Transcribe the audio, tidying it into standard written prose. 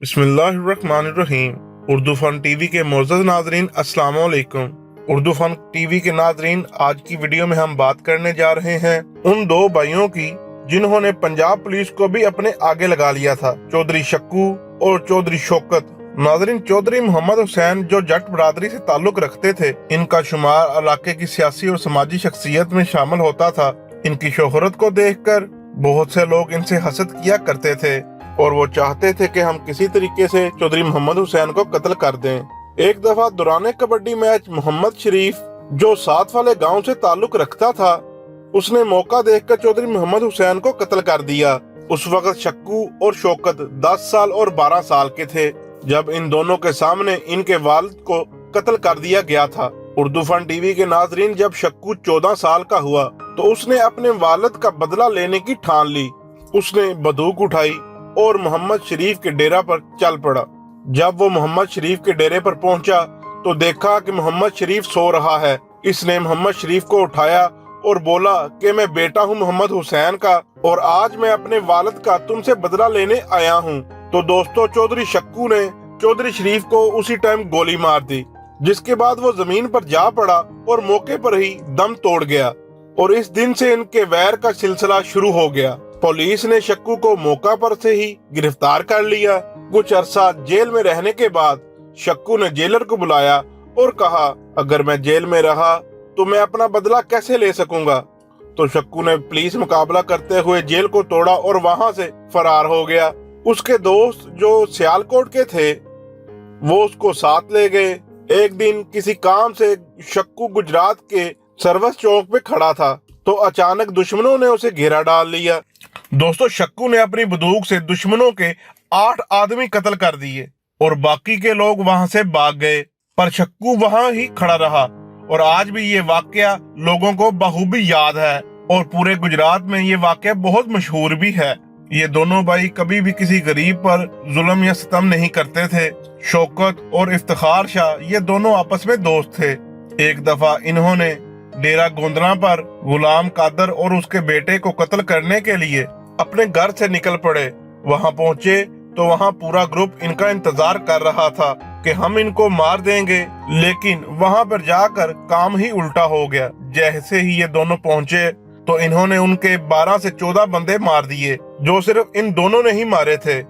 बिस्मिल्लाहिर्रहमानिर्रहीम। Urdu fun TV के मोअज़्ज़ज़ नाज़रीन, अस्सलाम वालेकुम। उर्दू फन टीवी के नाज़रीन, आज की वीडियो में हम बात करने जा रहे हैं उन दो भाइयों की जिन्होंने पंजाब पुलिस को भी अपने आगे लगा लिया था, चौधरी शक्कू और चौधरी शौकत। नाज़रीन, चौधरी मोहम्मद हुसैन जो जट बरादरी से ताल्लुक रखते थे, इनका शुमार इलाके की सियासी और समाजी शख्सियत में शामिल होता था। इनकी शोहरत को देखकर बहुत से लोग इनसे हसद किया करते थे और वो चाहते थे कि हम किसी तरीके से चौधरी मोहम्मद हुसैन को कत्ल कर दें। एक दफा दौरान कबड्डी मैच मोहम्मद शरीफ जो साथ वाले गांव से ताल्लुक रखता था, उसने मौका देखकर चौधरी मोहम्मद हुसैन को कत्ल कर दिया। उस वक्त शक्कू और शौकत 10 साल और 12 साल के थे जब इन दोनों के सामने इनके वालिद को कत्ल कर दिया गया था। उर्दू फन टीवी के नाजरीन, जब शक्कू 14 साल का हुआ तो उसने अपने वालिद का बदला लेने की ठान ली। उसने बंदूक उठाई और मोहम्मद शरीफ के डेरा पर चल पड़ा। जब वो मोहम्मद शरीफ के डेरे पर पहुंचा तो देखा कि मोहम्मद शरीफ सो रहा है। इसने मोहम्मद शरीफ को उठाया और बोला कि मैं बेटा हूं मोहम्मद हुसैन का और आज मैं अपने वालिद का तुमसे बदला लेने आया हूं। तो दोस्तों, चौधरी शक्कू ने चौधरी शरीफ को उसी टाइम गोली मार दी, जिसके बाद वो जमीन पर जा पड़ा और मौके पर ही दम तोड़ गया। और इस दिन से इनके वैर का सिलसिला शुरू हो गया। पुलिस ने शक्कू को मौका पर से ही गिरफ्तार कर लिया। कुछ अरसा जेल में रहने के बाद शक्कू ने जेलर को बुलाया और कहा, अगर मैं जेल में रहा तो मैं अपना बदला कैसे ले सकूंगा। तो शक्कू ने पुलिस मुकाबला करते हुए जेल को तोड़ा और वहां से फरार हो गया। उसके दोस्त जो सियालकोट के थे वो उसको साथ ले गए। एक दिन किसी काम से शक्कू गुजरात के सर्विस चौक पे खड़ा था तो अचानक दुश्मनों ने उसे घेरा डाल लिया। दोस्तों, शक्कू ने अपनी बंदूक से दुश्मनों के 8 आदमी कत्ल कर दिए और बाकी के लोग वहां से भाग गए, पर शक्कू वहां ही खड़ा रहा। और आज भी ये वाकया लोगों को बखूबी याद है और पूरे गुजरात में ये वाकया बहुत मशहूर भी है। ये दोनों भाई कभी भी किसी गरीब पर जुल्म या सितम नहीं करते थे। शौकत और इफ्तिखार शाह ये दोनों आपस में दोस्त थे। एक दफा इन्होंने डेरा गोंदना पर गुलाम कादर और उसके बेटे को कत्ल करने के लिए अपने घर से निकल पड़े। वहां पहुंचे तो वहां पूरा ग्रुप इनका इंतजार कर रहा था कि हम इनको मार देंगे, लेकिन वहां पर जाकर काम ही उल्टा हो गया। जैसे ही ये दोनों पहुंचे तो इन्होंने उनके 12 से 14 बंदे मार दिए, जो सिर्फ इन दोनों ने ही मारे थे।